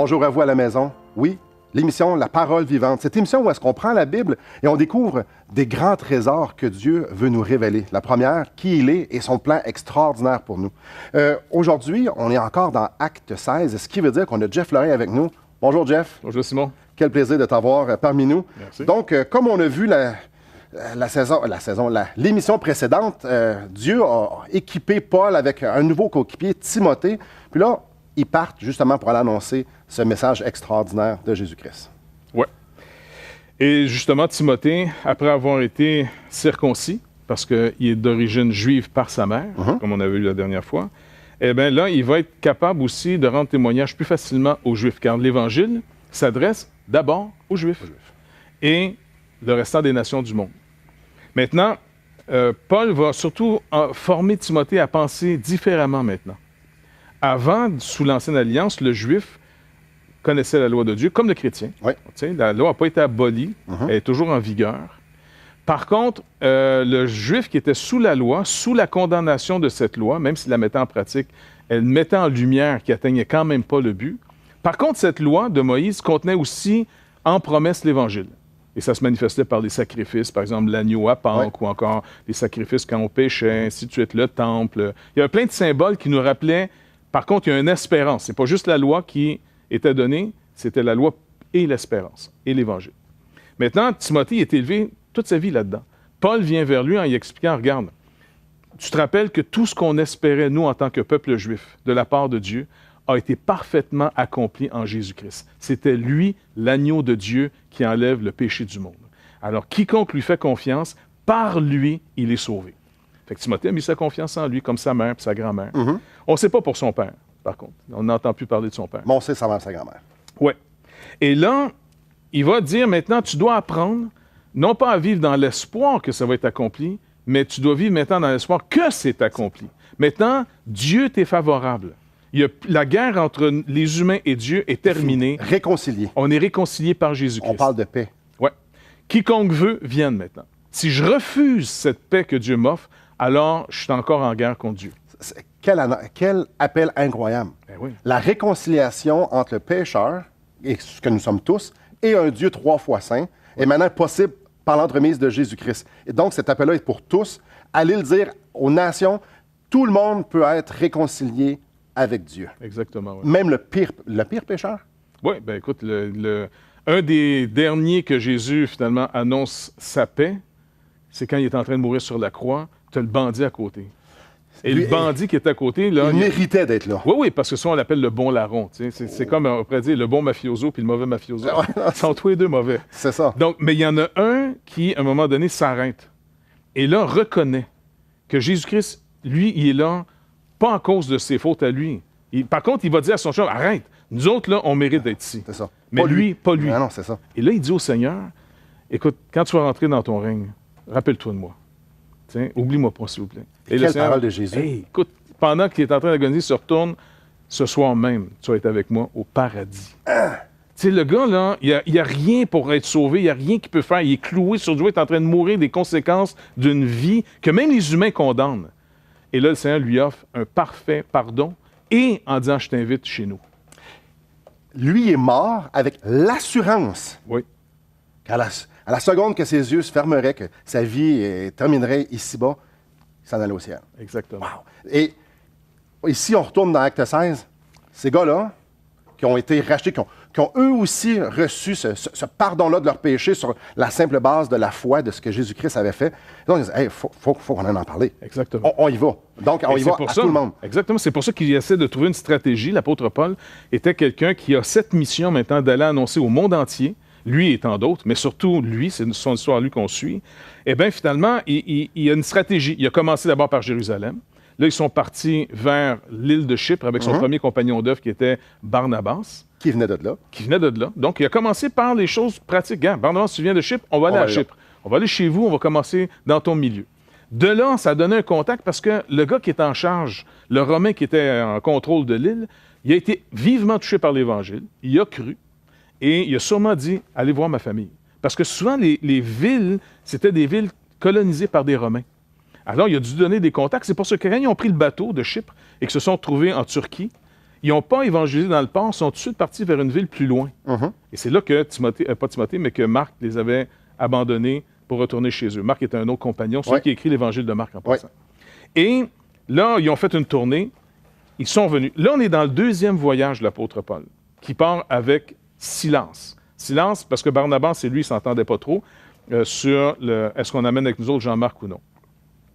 Bonjour à vous à la maison. Oui, l'émission La Parole vivante. Cette émission où est-ce qu'on prend la Bible et on découvre des grands trésors que Dieu veut nous révéler. La première, qui il est et son plan extraordinaire pour nous. Aujourd'hui, on est encore dans Acte 16, ce qui veut dire qu'on a Jeff Lorrain avec nous. Bonjour Jeff. Bonjour Simon. Quel plaisir de t'avoir parmi nous. Merci. Donc, comme on a vu l'émission précédente, Dieu a équipé Paul avec un nouveau coéquipier, Timothée. Puis là, ils partent justement pour aller annoncer ce message extraordinaire de Jésus-Christ. Oui. Et justement, Timothée, après avoir été circoncis, parce qu'il est d'origine juive par sa mère, comme on avait vu la dernière fois, eh bien là, il va être capable aussi de rendre témoignage plus facilement aux Juifs, car l'Évangile s'adresse d'abord aux Juifs et le restant des nations du monde. Maintenant, Paul va surtout former Timothée à penser différemment maintenant. Avant, sous l'Ancienne Alliance, le Juif connaissait la loi de Dieu comme le chrétien. Oui. La loi n'a pas été abolie, elle est toujours en vigueur. Par contre, le Juif qui était sous la loi, sous la condamnation de cette loi, même s'il la mettait en pratique, elle mettait en lumière qu'il n'atteignait quand même pas le but. Par contre, cette loi de Moïse contenait aussi en promesse l'Évangile. Et ça se manifestait par les sacrifices, par exemple l'agneau à Pâques, ou encore les sacrifices quand on péchait, ainsi de suite, le temple. Il y avait plein de symboles qui nous rappelaient, par contre, il y a une espérance. Ce n'est pas juste la loi qui était donnée, c'était la loi et l'espérance, et l'Évangile. Maintenant, Timothée est élevé toute sa vie là-dedans. Paul vient vers lui en lui expliquant, regarde, tu te rappelles que tout ce qu'on espérait, nous, en tant que peuple juif, de la part de Dieu, a été parfaitement accompli en Jésus-Christ. C'était lui, l'agneau de Dieu, qui enlève le péché du monde. Alors, quiconque lui fait confiance, par lui, il est sauvé. Fait que Timothée a mis sa confiance en lui, comme sa mère et sa grand-mère. On ne sait pas pour son père, par contre. On n'entend plus parler de son père. Mais on sait sa mère, sa grand-mère. Oui. Et là, il va dire maintenant, tu dois apprendre, non pas à vivre dans l'espoir que ça va être accompli, mais tu dois vivre maintenant dans l'espoir que c'est accompli. Maintenant, Dieu t'est favorable. La guerre entre les humains et Dieu est terminée. Réconcilié. On est réconciliés par Jésus-Christ. On parle de paix. Oui. Quiconque veut, vienne maintenant. Si je refuse cette paix que Dieu m'offre, alors je suis encore en guerre contre Dieu. Quel appel incroyable. Ben oui. La réconciliation entre le pécheur, et ce que nous sommes tous, et un Dieu 3 fois saint, est maintenant possible par l'entremise de Jésus-Christ. Et donc, cet appel-là est pour tous. Allez le dire aux nations, tout le monde peut être réconcilié avec Dieu. Exactement, oui. Même le pire pécheur? Oui, bien écoute, un des derniers que Jésus, finalement, annonce sa paix, c'est quand il est en train de mourir sur la croix, tu as le bandit à côté. Et Lui, le bandit qui est à côté, là... Il méritait d'être là. Oui, oui, parce que ça, on l'appelle le bon larron. C'est comme, on pourrait dire, le bon mafioso puis le mauvais mafioso. Ils sont tous les deux mauvais. C'est ça. Donc, mais il y en a un qui, à un moment donné, s'arrête. Et là, reconnaît que Jésus-Christ, lui, il est là, pas à cause de ses fautes à lui. Par contre, il va dire à son chum, arrête, nous autres, là, on mérite d'être ici. C'est ça. Mais pas lui. Ah non, c'est ça. Et là, il dit au Seigneur, écoute, quand tu vas rentrer dans ton règne, rappelle-toi de moi. Tiens, oublie-moi pas, s'il vous plaît. Et quelle parole de Jésus. Hey, écoute, pendant qu'il est en train d'agoniser, il se retourne, ce soir même, tu vas être avec moi au paradis. Tu sais, le gars, là, il n'y a rien pour être sauvé, il n'y a rien qu'il peut faire. Il est cloué sur Dieu, il est en train de mourir des conséquences d'une vie que même les humains condamnent. Et là, le Seigneur lui offre un parfait pardon et en disant, je t'invite chez nous. Lui est mort avec l'assurance Oui. qu'à la seconde que ses yeux se fermeraient, que sa vie terminerait ici-bas, il s'en allait au ciel. Exactement. Wow. Et ici, on retourne dans Acte 16. Ces gars-là, qui ont été rachetés, qui ont eux aussi reçu ce pardon-là de leurs péchés sur la simple base de la foi, de ce que Jésus-Christ avait fait. Donc, ils disent, hey, faut qu'on en parle. Exactement. On y va. Donc, on y va à tout le monde. Exactement. C'est pour ça qu'il essaie de trouver une stratégie. L'apôtre Paul était quelqu'un qui a cette mission maintenant d'aller annoncer au monde entier, lui et tant d'autres, mais surtout lui, c'est son histoire, lui, qu'on suit. Eh bien, finalement, il y a une stratégie. Il a commencé d'abord par Jérusalem. Là, ils sont partis vers l'île de Chypre avec son premier compagnon d'œuvre qui était Barnabas. Qui venait de là. Qui venait de là. Donc, il a commencé par les choses pratiques. Hein? Barnabas, tu viens de Chypre, on va aller à Chypre. On va aller chez vous, on va commencer dans ton milieu. De là, ça a donné un contact parce que le gars qui est en charge, le Romain qui était en contrôle de l'île, il a été vivement touché par l'Évangile. Il a cru et il a sûrement dit, allez voir ma famille. Parce que souvent, les villes, c'était des villes colonisées par des Romains. Alors, il a dû donner des contacts. C'est pour ça que quand ils ont pris le bateau de Chypre et qu'ils se sont retrouvés en Turquie, Ils n'ont pas évangélisé dans le port, ils sont tout de suite partis vers une ville plus loin. Et c'est là que mais que Marc les avait abandonnés pour retourner chez eux. Marc était un autre compagnon, celui qui a écrit l'évangile de Marc en passant. Et là, ils ont fait une tournée, ils sont venus. Là, on est dans le deuxième voyage de l'apôtre Paul, qui part avec Silas. Silas, parce que Barnabas et lui, ils ne s'entendaient pas trop sur est-ce qu'on amène avec nous autres Jean-Marc ou non.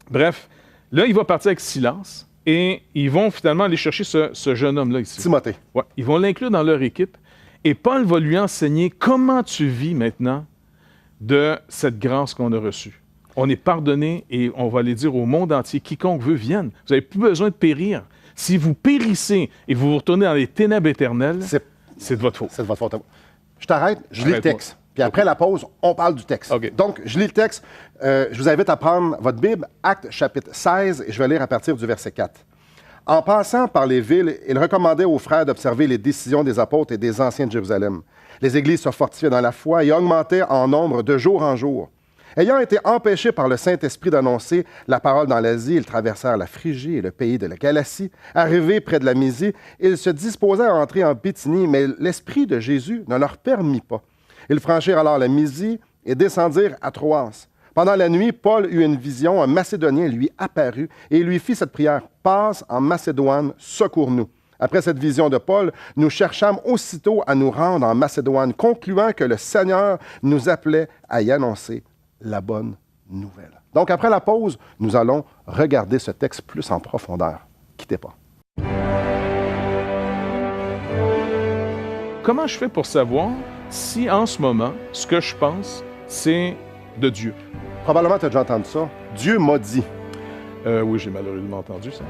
Bref, là, il va partir avec Silas. Et ils vont finalement aller chercher ce jeune homme-là ici. Timothée. Ouais, ils vont l'inclure dans leur équipe. Et Paul va lui enseigner comment tu vis maintenant de cette grâce qu'on a reçue. On est pardonné et on va aller dire au monde entier, quiconque veut vienne. Vous n'avez plus besoin de périr. Si vous périssez et vous vous retournez dans les ténèbres éternelles, c'est de votre faute. C'est de votre faute. Je t'arrête, je lis le texte. Puis après la pause, on parle du texte. Okay. Donc, je lis le texte. Je vous invite à prendre votre Bible, Actes chapitre 16, et je vais lire à partir du verset 4. En passant par les villes, il recommandait aux frères d'observer les décisions des apôtres et des anciens de Jérusalem. Les églises se fortifiaient dans la foi et augmentaient en nombre de jour en jour. Ayant été empêchés par le Saint-Esprit d'annoncer la parole dans l'Asie, ils traversèrent la Phrygie et le pays de la Galatie. Arrivés près de la Mysie, ils se disposaient à entrer en Bithynie, mais l'Esprit de Jésus ne leur permit pas. Ils franchirent alors la Mysie et descendirent à Troas. Pendant la nuit, Paul eut une vision, un Macédonien lui apparut et il lui fit cette prière, « Passe en Macédoine, secours-nous ». Après cette vision de Paul, nous cherchâmes aussitôt à nous rendre en Macédoine, concluant que le Seigneur nous appelait à y annoncer la bonne nouvelle. Donc, après la pause, nous allons regarder ce texte plus en profondeur. Quittez pas. Comment je fais pour savoir si en ce moment, ce que je pense, c'est de Dieu? Probablement, tu as déjà entendu ça. Dieu m'a dit. Oui, j'ai malheureusement entendu ça.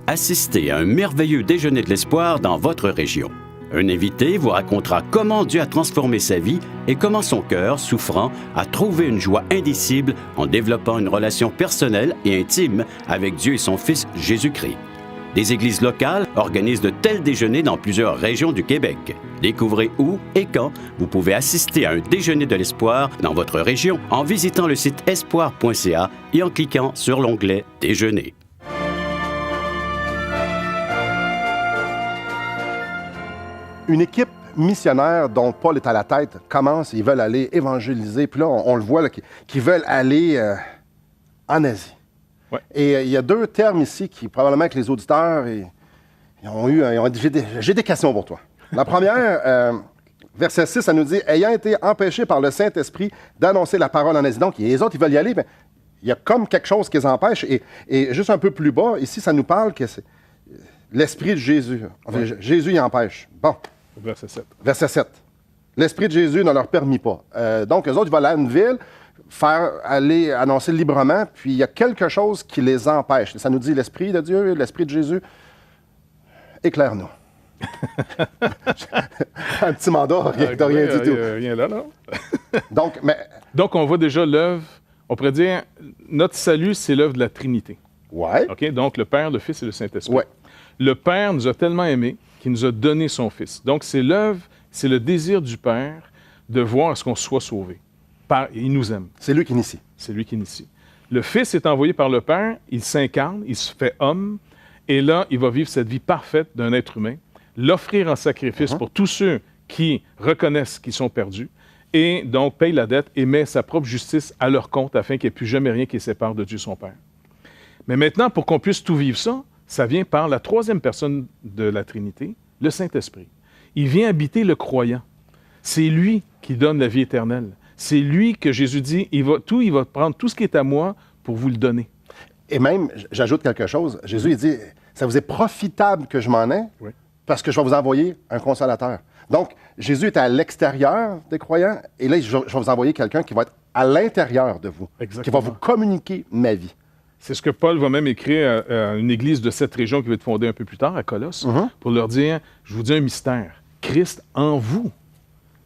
Assistez à un merveilleux déjeuner de l'espoir dans votre région. Un invité vous racontera comment Dieu a transformé sa vie et comment son cœur, souffrant, a trouvé une joie indicible en développant une relation personnelle et intime avec Dieu et son Fils Jésus-Christ. Des églises locales organisent de tels déjeuners dans plusieurs régions du Québec. Découvrez où et quand vous pouvez assister à un déjeuner de l'espoir dans votre région en visitant le site espoir.ca et en cliquant sur l'onglet « Déjeuner ». Une équipe missionnaire dont Paul est à la tête commence, ils veulent aller évangéliser. Puis là, on le voit, là, qu'ils veulent aller en Asie. Ouais. Et il y a deux termes ici qui, probablement, que les auditeurs j'ai des questions pour toi. La première, verset 6, ça nous dit « Ayant été empêchés par le Saint-Esprit d'annoncer la parole en Asie ». Donc, les autres, ils veulent y aller, mais il y a comme quelque chose qui les empêche. Et juste un peu plus bas, ici, ça nous parle que c'est l'Esprit de Jésus. Enfin, Jésus y empêche. Bon. Verset 7. Verset 7. L'Esprit de Jésus ne leur permit pas. Donc, eux autres, ils vont aller à une ville, aller annoncer librement, puis il y a quelque chose qui les empêche. Ça nous dit l'Esprit de Dieu, l'Esprit de Jésus. Éclaire-nous. Un petit mandat, rien du tout. Rien là, non? Donc, on voit déjà l'œuvre, on pourrait dire, notre salut, c'est l'œuvre de la Trinité. Ouais. OK? Donc, le Père, le Fils et le Saint-Esprit. Ouais. Le Père nous a tellement aimés qu'il nous a donné son Fils. Donc, c'est l'œuvre, c'est le désir du Père de voir à ce qu'on soit sauvé. Il nous aime. C'est lui qui initie. C'est lui qui initie. Le Fils est envoyé par le Père, il s'incarne, il se fait homme, et là, il va vivre cette vie parfaite d'un être humain, l'offrir en sacrifice pour tous ceux qui reconnaissent qu'ils sont perdus, et donc paye la dette et met sa propre justice à leur compte afin qu'il n'y ait plus jamais rien qui les sépare de Dieu son Père. Mais maintenant, pour qu'on puisse tout vivre ça, ça vient par la troisième personne de la Trinité, le Saint-Esprit. Il vient habiter le croyant. C'est lui qui donne la vie éternelle. C'est lui que Jésus dit, il va prendre tout ce qui est à moi pour vous le donner. Et même, j'ajoute quelque chose, Jésus, il dit, ça vous est profitable que je m'en aie, parce que je vais vous envoyer un consolateur. Donc, Jésus est à l'extérieur des croyants, et là, je vais vous envoyer quelqu'un qui va être à l'intérieur de vous, qui va vous communiquer ma vie. C'est ce que Paul va même écrire à une église de cette région qui va être fondée un peu plus tard, à Colosse, pour leur dire, je vous dis un mystère, Christ en vous.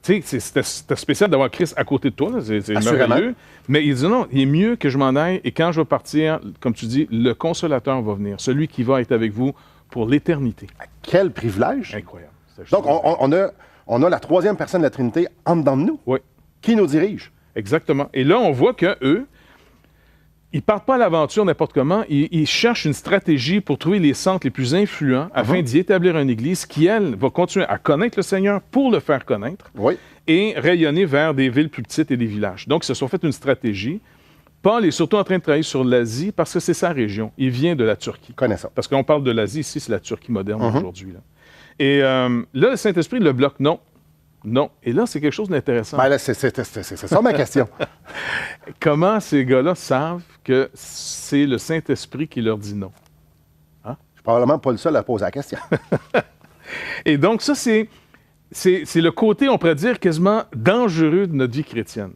Tu sais, c'était spécial d'avoir Christ à côté de toi, là, c'est merveilleux. Mais il dit non, il est mieux que je m'en aille, et quand je vais partir, comme tu dis, le consolateur va venir, celui qui va être avec vous pour l'éternité. Quel privilège! Incroyable. Donc, on a la troisième personne de la Trinité en dedans de nous, oui, qui nous dirige. Exactement. Et là, on voit qu'eux, ils ne partent pas à l'aventure n'importe comment. Ils cherchent une stratégie pour trouver les centres les plus influents afin d'y établir une église qui, elle, va continuer à connaître le Seigneur pour le faire connaître et rayonner vers des villes plus petites et des villages. Donc, ils se sont fait une stratégie. Paul est surtout en train de travailler sur l'Asie parce que c'est sa région. Il vient de la Turquie. Connaissant. Parce qu'on parle de l'Asie, ici, c'est la Turquie moderne aujourd'hui. Là. Et là, le Saint-Esprit le bloque. Non. Non. Et là, c'est quelque chose d'intéressant. Ben là, c'est ça ma question. Comment ces gars-là savent que c'est le Saint-Esprit qui leur dit non? Hein? Je suis probablement pas le seul à poser la question. Et donc, ça, c'est le côté, on pourrait dire, quasiment dangereux de notre vie chrétienne.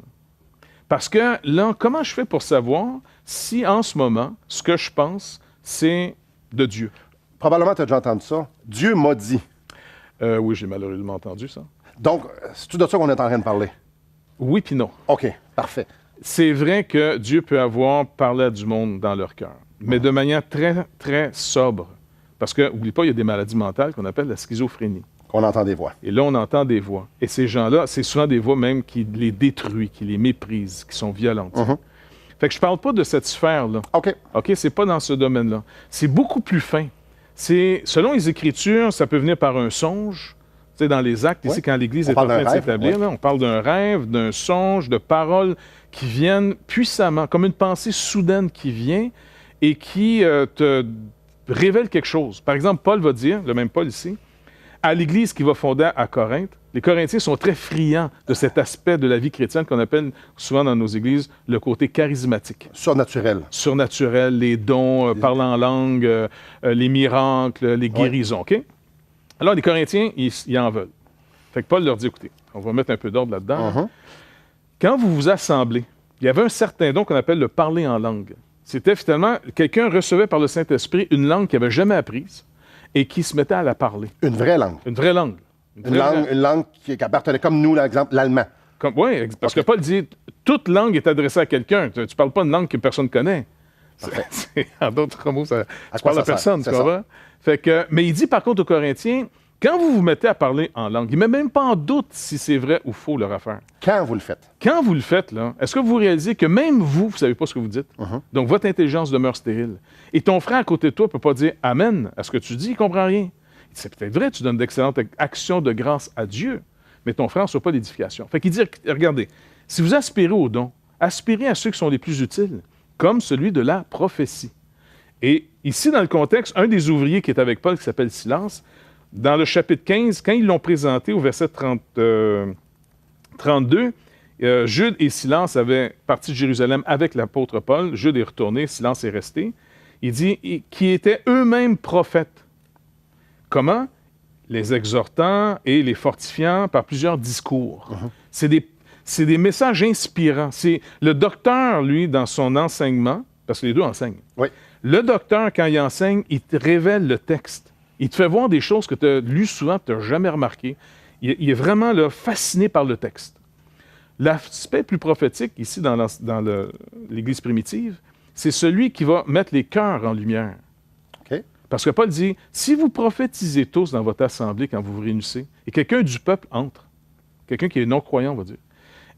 Parce que là, comment je fais pour savoir si, en ce moment, ce que je pense, c'est de Dieu? Probablement, tu as déjà entendu ça. Dieu m'a dit. Oui, j'ai malheureusement entendu ça. Donc, c'est tout de ça qu'on est en train de parler? Oui puis non. OK, parfait. C'est vrai que Dieu peut avoir parlé à du monde dans leur cœur, mais de manière très, très sobre. Parce que, n'oublie pas, il y a des maladies mentales qu'on appelle la schizophrénie. Qu'on entend des voix. Et là, on entend des voix. Et ces gens-là, c'est souvent des voix même qui les détruisent, qui les méprisent, qui sont violentes. Fait que je parle pas de cette sphère-là. OK. OK, c'est pas dans ce domaine-là. C'est beaucoup plus fin. Selon les Écritures, ça peut venir par un songe. Tu sais, dans les actes, ici, quand l'Église est en train de s'établir, on parle d'un rêve, d'un songe, de paroles qui viennent puissamment, comme une pensée soudaine qui vient et qui te révèle quelque chose. Par exemple, Paul va dire, le même Paul ici, à l'Église qu'il va fonder à Corinthe, les Corinthiens sont très friands de cet aspect de la vie chrétienne qu'on appelle souvent dans nos églises le côté charismatique. Surnaturel. Surnaturel, les dons, parler en langue, les miracles, les guérisons, OK? Alors, les Corinthiens, ils en veulent. Fait que Paul leur dit, écoutez, on va mettre un peu d'ordre là-dedans. Quand vous vous assemblez, il y avait un certain don qu'on appelle le parler en langue. C'était finalement, quelqu'un recevait par le Saint-Esprit une langue qu'il n'avait jamais apprise et qui se mettait à la parler. Une vraie langue. Une vraie langue. Une langue qui appartenait comme nous, par exemple, l'allemand. Oui, parce que Paul dit, toute langue est adressée à quelqu'un. Tu ne parles pas une langue que personne ne connaît. En d'autres mots, ça parle à personne, tu vois. Fait que, mais il dit par contre aux Corinthiens, quand vous vous mettez à parler en langue, il ne met même pas en doute si c'est vrai ou faux leur affaire. Quand vous le faites. Quand vous le faites, là, est-ce que vous réalisez que même vous ne savez pas ce que vous dites? Donc, votre intelligence demeure stérile. Et ton frère à côté de toi ne peut pas dire « Amen » à ce que tu dis, il ne comprend rien. C'est peut-être vrai, tu donnes d'excellentes actions de grâce à Dieu, mais ton frère ne reçoit pas l'édification. Fait qu'il dit, regardez, si vous aspirez aux dons, aspirez à ceux qui sont les plus utiles, comme celui de la prophétie. Et ici, dans le contexte, un des ouvriers qui est avec Paul, qui s'appelle Silas, dans le chapitre 15, quand ils l'ont présenté au verset 32, Jude et Silas avaient parti de Jérusalem avec l'apôtre Paul. Jude est retourné, Silas est resté. Il dit qui étaient eux-mêmes prophètes. Comment? Les exhortant et les fortifiant par plusieurs discours. C'est des messages inspirants. C'est le docteur, lui, dans son enseignement, parce que les deux enseignent. Oui. Le docteur, quand il enseigne, il te révèle le texte. Il te fait voir des choses que tu as lues souvent, que tu n'as jamais remarquées. Il est vraiment là, fasciné par le texte. L'aspect plus prophétique, ici, dans l'Église primitive, c'est celui qui va mettre les cœurs en lumière. Okay. Parce que Paul dit, si vous prophétisez tous dans votre assemblée quand vous vous réunissez, et quelqu'un du peuple entre, quelqu'un qui est non-croyant, on va dire,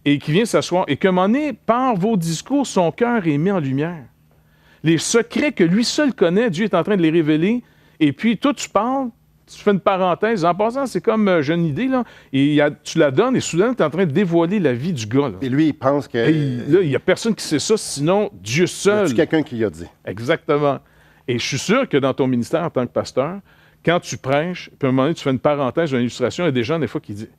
et qui vient s'asseoir, et qu'à un moment donné, par vos discours, son cœur est mis en lumière. Les secrets que lui seul connaît, Dieu est en train de les révéler, et puis toi, tu parles, tu fais une parenthèse. En passant, c'est comme j'ai une idée, là, et tu la donnes, et soudain, tu es en train de dévoiler la vie du gars. Là. Et lui, il pense que... Et là, il n'y a personne qui sait ça, sinon Dieu seul. C'est quelqu'un qui l'a dit. Exactement. Et je suis sûr que dans ton ministère en tant que pasteur, quand tu prêches, puis à un moment donné, tu fais une parenthèse, une illustration, il y a des gens, des fois, qui disent...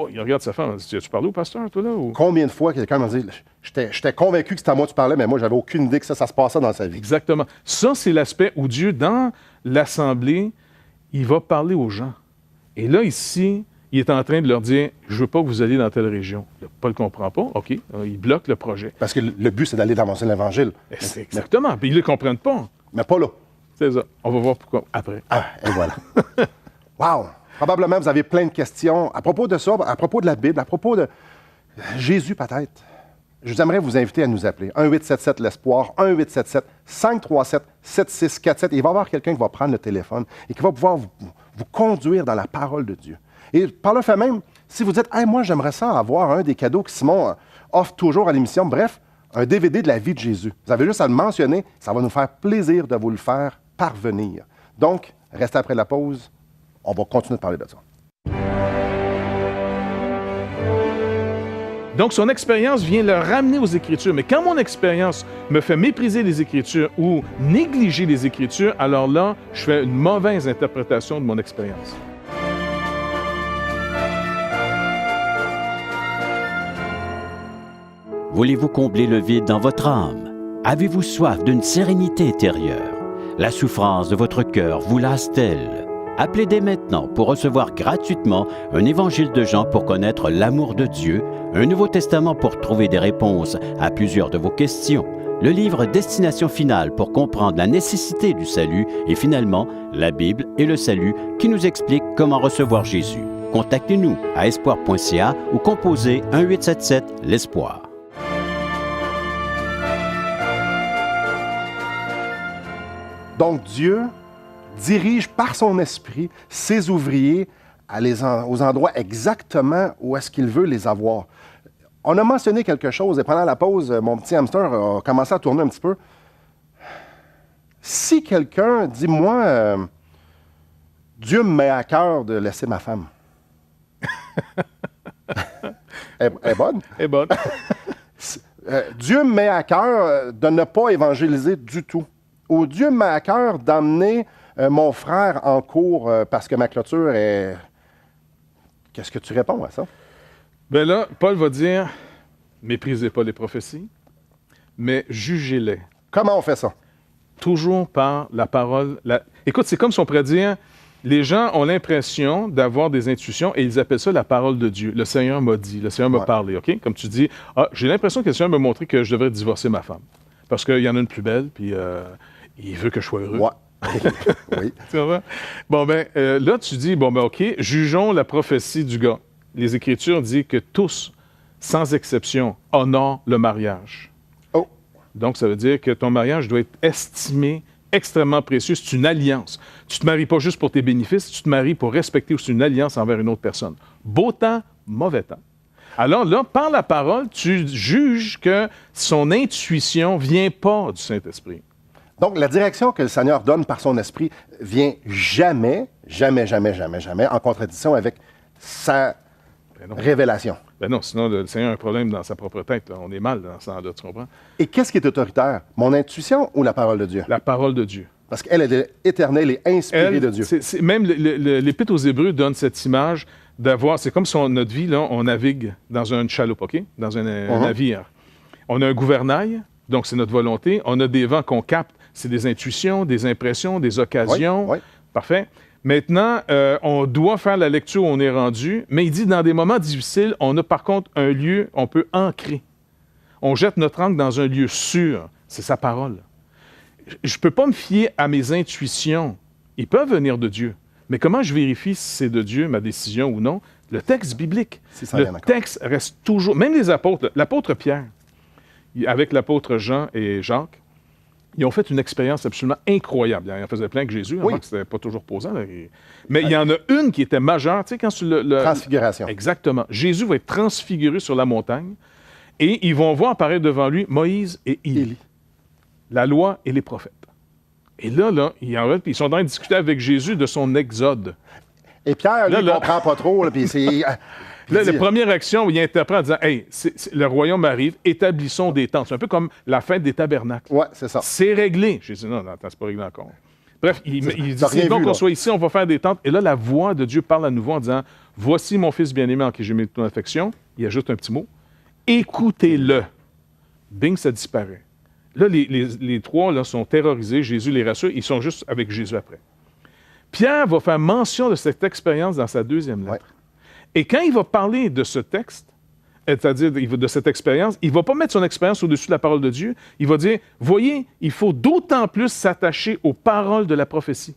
Il regarde sa femme, tu parles au pasteur, toi, là? Ou... Combien de fois quelqu'un m'a dit, j'étais convaincu que c'était à moi que tu parlais, mais moi, j'avais aucune idée que ça se passait dans sa vie. Exactement. Ça, c'est l'aspect où Dieu, dans l'assemblée, il va parler aux gens. Et là, ici, il est en train de leur dire, je veux pas que vous alliez dans telle région. Paul ne comprend pas, OK, il bloque le projet. Parce que le but, c'est d'aller dans l'Évangile. Exactement, puis ils ne le comprennent pas. Mais pas là. C'est ça. On va voir pourquoi après. Ah, et voilà. Wow! Probablement, vous avez plein de questions à propos de ça, à propos de la Bible, à propos de Jésus peut-être. Je vous aimerais vous inviter à nous appeler. 1-877-L'Espoir, 1-877-537-7647. Il va y avoir quelqu'un qui va prendre le téléphone et qui va pouvoir vous conduire dans la parole de Dieu. Et par le fait même, si vous dites « Hey, moi, j'aimerais ça avoir un des cadeaux que Simon offre toujours à l'émission », bref, un DVD de la vie de Jésus. Vous avez juste à le mentionner, ça va nous faire plaisir de vous le faire parvenir. Donc, restez après la pause, on va continuer de parler de ça. Donc, son expérience vient le ramener aux Écritures. Mais quand mon expérience me fait mépriser les Écritures ou négliger les Écritures, alors là, je fais une mauvaise interprétation de mon expérience. Voulez-vous combler le vide dans votre âme? Avez-vous soif d'une sérénité intérieure? La souffrance de votre cœur vous lasse-t-elle? Appelez dès maintenant pour recevoir gratuitement un évangile de Jean pour connaître l'amour de Dieu, un Nouveau Testament pour trouver des réponses à plusieurs de vos questions, le livre Destination finale pour comprendre la nécessité du salut et finalement la Bible et le salut qui nous explique comment recevoir Jésus. Contactez-nous à espoir.ca ou composez 1-877-l'Espoir. Donc, Dieu dirige par son esprit ses ouvriers aux endroits exactement où est-ce qu'il veut les avoir. On a mentionné quelque chose, et pendant la pause, mon petit hamster a commencé à tourner un petit peu. Si quelqu'un dit, moi, Dieu me met à cœur de laisser ma femme. Elle est bonne? Eh bonne. Dieu me met à cœur de ne pas évangéliser du tout. Ou Dieu me met à cœur d'emmener mon frère en cours parce que ma clôture est... Qu'est-ce que tu réponds à ça? Bien là, Paul va dire, méprisez pas les prophéties, mais jugez-les. Comment on fait ça? Toujours par la parole. Écoute, c'est comme si on pourrait dire, les gens ont l'impression d'avoir des intuitions et ils appellent ça la parole de Dieu. Le Seigneur m'a dit, le Seigneur m'a parlé, OK? Comme tu dis, j'ai l'impression que le Seigneur m'a montré que je devrais divorcer ma femme parce qu'il y en a une plus belle, puis il veut que je sois heureux. Ouais. Oui. Tu vois? Bon, ben là, tu dis, bon, ben OK, jugeons la prophétie du gars. Les Écritures disent que tous, sans exception, honorent le mariage. Oh. Donc, ça veut dire que ton mariage doit être estimé extrêmement précieux. C'est une alliance. Tu ne te maries pas juste pour tes bénéfices, tu te maries pour respecter aussi une alliance envers une autre personne. Beau temps, mauvais temps. Alors là, par la parole, tu juges que son intuition ne vient pas du Saint-Esprit. Donc, la direction que le Seigneur donne par son esprit vient jamais en contradiction avec sa révélation. Ben non, sinon le Seigneur a un problème dans sa propre tête. Là. On est mal dans ce sens-là, tu comprends? Et qu'est-ce qui est autoritaire? Mon intuition ou la parole de Dieu? La parole de Dieu. Parce qu'elle est éternelle et inspirée de Dieu. Même l'Épître aux Hébreux donne cette image d'avoir... C'est comme si notre vie, là, on navigue dans une chaloupe, OK? Dans un navire. On a un gouvernail, donc c'est notre volonté. On a des vents qu'on capte. C'est des intuitions, des impressions, des occasions. Oui. Parfait. Maintenant, on doit faire la lecture où on est rendu, mais il dit, dans des moments difficiles, on a par contre un lieu, on peut ancrer. On jette notre ancre dans un lieu sûr. C'est sa parole. Je ne peux pas me fier à mes intuitions. Ils peuvent venir de Dieu. Mais comment je vérifie si c'est de Dieu, ma décision ou non? Le texte biblique. Le texte reste toujours... Même les apôtres, l'apôtre Pierre, avec l'apôtre Jean et Jacques, ils ont fait une expérience absolument incroyable. Ils en faisaient plein que Jésus, oui. Que c'était pas toujours posant. Là. Mais il y en a une qui était majeure. Tu sais, quand Transfiguration. Exactement. Jésus va être transfiguré sur la montagne et ils vont voir apparaître devant lui Moïse et Élie. La loi et les prophètes. Et là, ils sont en train de discuter avec Jésus de son exode. Et Pierre, lui, il ne comprend pas trop. Là, puis c'est... Là, la première action, il interprète en disant « Hey, le royaume arrive, établissons des tentes. » C'est un peu comme la fête des tabernacles. Oui, c'est ça. C'est réglé. J'ai dit « Non, attends, c'est pas réglé encore. » Bref, il dit « C'est bon qu'on soit ici, on va faire des tentes. » Et là, la voix de Dieu parle à nouveau en disant « Voici mon fils bien-aimé en qui j'ai mis toute mon affection. » Il ajoute un petit mot. « Écoutez-le. » Bing, ça disparaît. Là, les trois là, sont terrorisés. Jésus les rassure. Ils sont juste avec Jésus après. Pierre va faire mention de cette expérience dans sa deuxième lettre. Ouais. Et quand il va parler de ce texte, c'est-à-dire de cette expérience, il ne va pas mettre son expérience au-dessus de la parole de Dieu. Il va dire, voyez, il faut d'autant plus s'attacher aux paroles de la prophétie.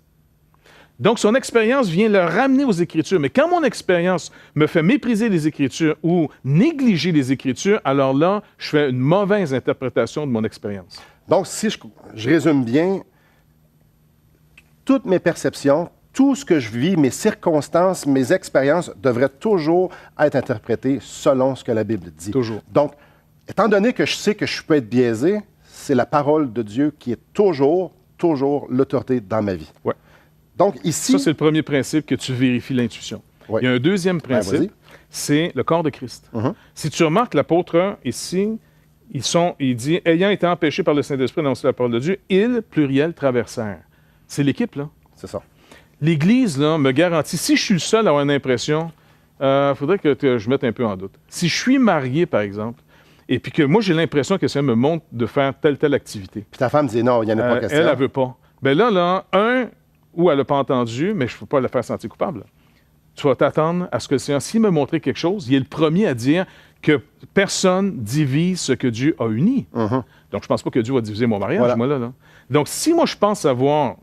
Donc, son expérience vient le ramener aux Écritures. Mais quand mon expérience me fait mépriser les Écritures ou négliger les Écritures, alors là, je fais une mauvaise interprétation de mon expérience. Donc, si je résume bien, toutes mes perceptions, tout ce que je vis, mes circonstances, mes expériences devraient toujours être interprétées selon ce que la Bible dit. Toujours. Donc, étant donné que je sais que je peux être biaisé, c'est la parole de Dieu qui est toujours l'autorité dans ma vie. Ouais. Donc ici... Ça, c'est le premier principe que tu vérifies l'intuition. Ouais. Il y a un deuxième principe, c'est le corps de Christ. Si tu remarques l'apôtre ici, il dit « Ayant été empêchés par le Saint-Esprit d'annoncer la parole de Dieu, ils, pluriel, traversèrent. » C'est l'équipe, là. C'est ça. L'Église, là, me garantit, si je suis le seul à avoir une impression, il faudrait que je mette un peu en doute. Si je suis marié, par exemple, et puis que moi, j'ai l'impression que ça me montre de faire telle activité. Puis ta femme dit non, il n'y en a pas question. Elle ne veut pas. Bien là, ou elle n'a pas entendu, mais je ne peux pas la faire sentir coupable. Tu vas t'attendre à ce que le Seigneur, s'il me montrait quelque chose, il est le premier à dire que personne divise ce que Dieu a uni. Donc, je ne pense pas que Dieu va diviser mon mariage, moi, là. Donc, si moi, je pense avoir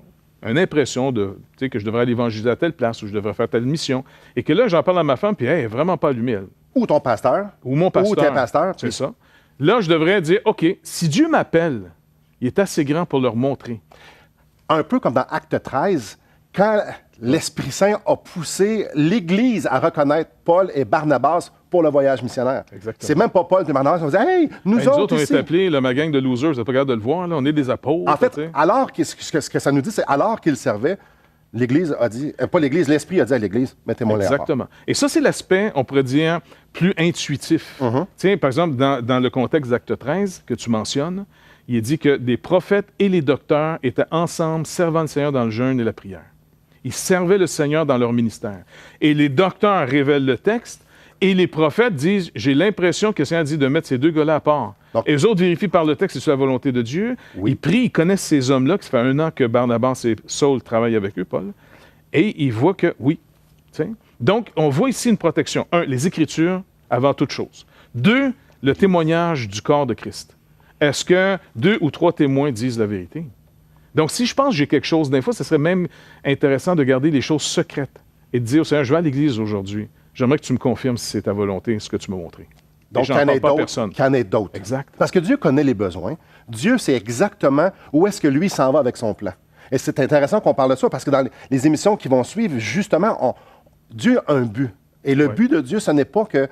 une impression que je devrais aller évangéliser à telle place ou je devrais faire telle mission, et que là, j'en parle à ma femme, puis elle n'est vraiment pas allumée, elle. Ou ton pasteur. Ou mon pasteur. Ou tes pasteurs. C'est ça. Là, je devrais dire, OK, si Dieu m'appelle, il est assez grand pour leur montrer. Un peu comme dans Acte 13, quand l'Esprit Saint a poussé l'Église à reconnaître Paul et Barnabas pour le voyage missionnaire. Exactement. C'est même pas Paul et Barnabas qui ont dit « Hey, nous autres on ici. est appelés, ma gang de losers, vous n'êtes pas capable de le voir, là, on est des apôtres. En fait, alors que, ce que ça nous dit, c'est alors qu'ils servaient, l'Église a dit, pas l'Église, l'Esprit a dit à l'Église, mettez-moi les Exactement. Et ça, c'est l'aspect, on pourrait dire, plus intuitif. Tiens, par exemple, dans le contexte d'Acte 13 que tu mentionnes, il est dit que des prophètes et les docteurs étaient ensemble servant le Seigneur dans le jeûne et la prière. Ils servaient le Seigneur dans leur ministère. Et les docteurs révèlent le texte, et les prophètes disent, j'ai l'impression que le Seigneur dit de mettre ces deux gars-là à part. Donc, et eux autres vérifient par le texte si c'est la volonté de Dieu. Ils prient, ils connaissent ces hommes-là, que ça fait 1 an que Barnabas et Saul travaillent avec eux, Paul. Et ils voient que, oui. T'sais. Donc, on voit ici une protection. 1, les Écritures avant toute chose. 2, le témoignage du corps de Christ. Est-ce que 2 ou 3 témoins disent la vérité? Donc, si je pense que j'ai quelque chose d'info, ce serait même intéressant de garder les choses secrètes et de dire au Seigneur, je vais à l'Église aujourd'hui. J'aimerais que tu me confirmes si c'est ta volonté, ce que tu m'as montré. Donc, qu'il y en ait d'autres. Exact. Parce que Dieu connaît les besoins. Dieu sait exactement où est-ce que lui s'en va avec son plan. Et c'est intéressant qu'on parle de ça parce que dans les émissions qui vont suivre, justement, Dieu a un but. Et le but de Dieu, ce n'est pas que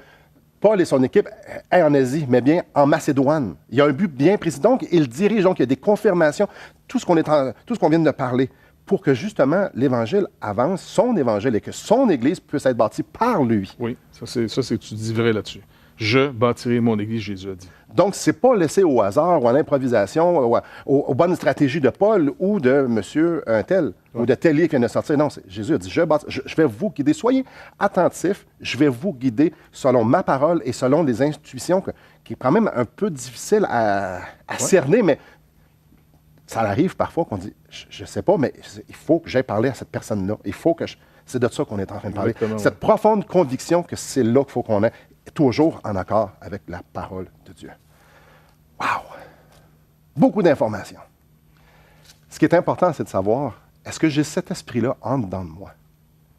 Paul et son équipe aient en Asie, mais bien en Macédoine. Il y a un but bien précis. Donc, il dirige, donc il y a des confirmations, tout ce qu'on vient de parler, pour que justement l'Évangile avance, son Évangile, et que son Église puisse être bâtie par lui. Oui, ça c'est tu dis vrai là-dessus. Je bâtirai mon Église, Jésus a dit. Donc, ce n'est pas laissé au hasard ou à l'improvisation, aux bonnes stratégies de Paul ou de monsieur un tel, ou de tel livre qui vient de sortir. Non, Jésus a dit, je vais vous guider. Soyez attentifs, je vais vous guider selon ma parole et selon les intuitions, qui est quand même un peu difficile à cerner, mais ça arrive parfois qu'on dit, je ne sais pas, mais il faut que j'aille parler à cette personne-là. Il faut que c'est de ça qu'on est en train de parler. Exactement, cette profonde conviction que c'est là qu'il faut qu'on ait, toujours en accord avec la parole de Dieu. Wow! Beaucoup d'informations. Ce qui est important, c'est de savoir, est-ce que j'ai cet esprit-là en dedans de moi?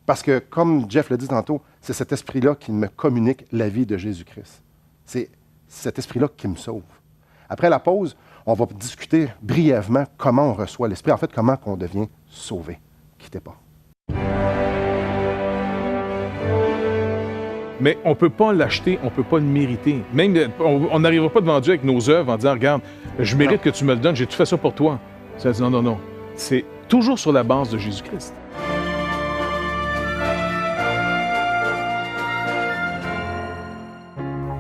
Parce que, comme Jeff l'a dit tantôt, c'est cet esprit-là qui me communique la vie de Jésus-Christ. C'est cet esprit-là qui me sauve. Après la pause, on va discuter brièvement comment on reçoit l'esprit, en fait, comment on devient sauvé. Quittez pas. Mais on ne peut pas l'acheter, on ne peut pas le mériter. Même, on n'arrivera pas devant Dieu avec nos œuvres en disant, regarde, je mérite que tu me le donnes, j'ai tout fait ça pour toi. Ça dit, non. C'est toujours sur la base de Jésus-Christ.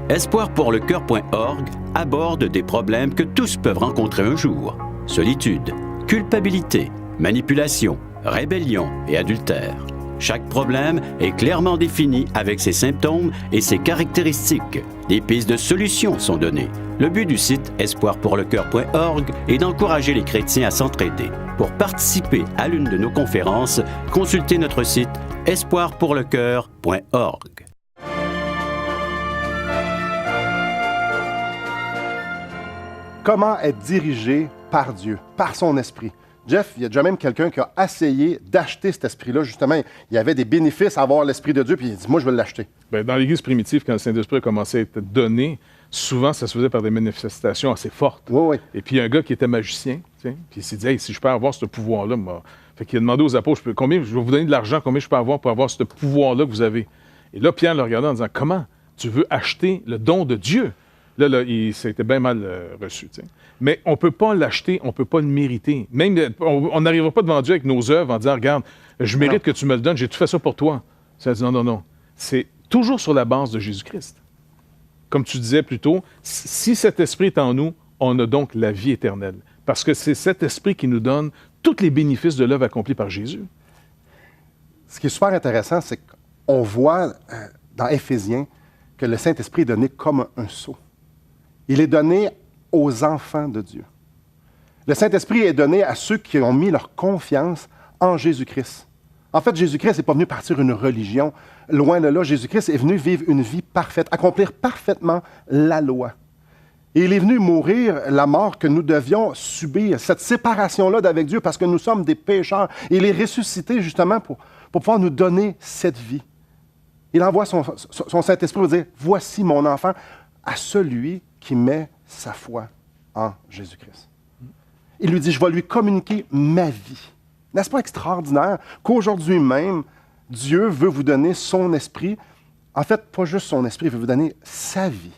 Espoirpourlecoeur.org aborde des problèmes que tous peuvent rencontrer un jour. Solitude, culpabilité, manipulation, rébellion et adultère. Chaque problème est clairement défini avec ses symptômes et ses caractéristiques. Des pistes de solutions sont données. Le but du site espoirpourlecoeur.org est d'encourager les chrétiens à s'entraider. Pour participer à l'une de nos conférences, consultez notre site espoirpourlecoeur.org. Comment être dirigé par Dieu, par son esprit? Jeff, il y a déjà même quelqu'un qui a essayé d'acheter cet esprit-là. Justement, il y avait des bénéfices à avoir l'esprit de Dieu, puis il dit, moi, je vais l'acheter. Bien, dans l'Église primitive, quand le Saint-Esprit a commencé à être donné, souvent, ça se faisait par des manifestations assez fortes. Oui. Et puis, il y a un gars qui était magicien, puis il s'est dit, hey, si je peux avoir ce pouvoir-là, fait qu'il a demandé aux apôtres, je vais vous donner de l'argent, combien je peux avoir pour avoir ce pouvoir-là que vous avez? Et là, Pierre le regardait en disant, comment tu veux acheter le don de Dieu? Là, ça a été bien mal reçu. T'sais. Mais on ne peut pas l'acheter, on ne peut pas le mériter. Même, on n'arrivera pas devant Dieu avec nos œuvres en disant, regarde, je mérite que tu me le donnes, j'ai tout fait ça pour toi. Ça dit, non. C'est toujours sur la base de Jésus-Christ. Comme tu disais plus tôt, si cet esprit est en nous, on a donc la vie éternelle. Parce que c'est cet esprit qui nous donne tous les bénéfices de l'œuvre accomplie par Jésus. Ce qui est super intéressant, c'est qu'on voit dans Éphésiens que le Saint-Esprit est donné comme un sceau. Il est donné aux enfants de Dieu. Le Saint-Esprit est donné à ceux qui ont mis leur confiance en Jésus-Christ. En fait, Jésus-Christ n'est pas venu partir une religion. Loin de là, Jésus-Christ est venu vivre une vie parfaite, accomplir parfaitement la loi. Et il est venu mourir la mort que nous devions subir, cette séparation-là d'avec Dieu, parce que nous sommes des pécheurs. Et il est ressuscité justement pour pouvoir nous donner cette vie. Il envoie son Saint-Esprit pour dire, « Voici mon enfant, à celui qui met sa foi en Jésus-Christ. » Il lui dit, « Je vais lui communiquer ma vie. » N'est-ce pas extraordinaire qu'aujourd'hui même, Dieu veut vous donner son esprit. En fait, pas juste son esprit, il veut vous donner sa vie.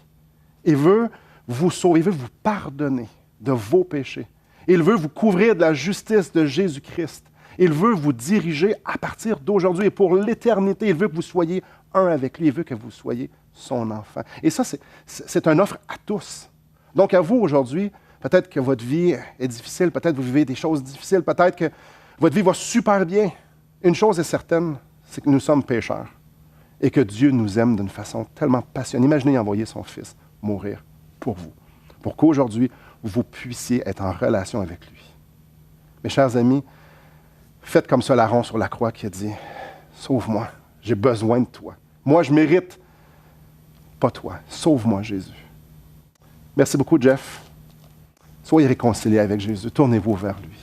Il veut vous sauver, il veut vous pardonner de vos péchés. Il veut vous couvrir de la justice de Jésus-Christ. Il veut vous diriger à partir d'aujourd'hui et pour l'éternité. Il veut que vous soyez un avec lui. Il veut que vous soyez son enfant. Et ça, c'est une offre à tous. Donc, à vous aujourd'hui, peut-être que votre vie est difficile, peut-être que vous vivez des choses difficiles, peut-être que votre vie va super bien. Une chose est certaine, c'est que nous sommes pécheurs et que Dieu nous aime d'une façon tellement passionnée. Imaginez envoyer son Fils mourir pour vous, pour qu'aujourd'hui, vous puissiez être en relation avec lui. Mes chers amis, faites comme ce larron sur la croix qui a dit, « Sauve-moi, j'ai besoin de toi. Moi, je mérite, pas toi. Sauve-moi, Jésus. » Merci beaucoup, Jeff. Soyez réconciliés avec Jésus. Tournez-vous vers lui.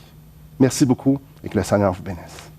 Merci beaucoup et que le Seigneur vous bénisse.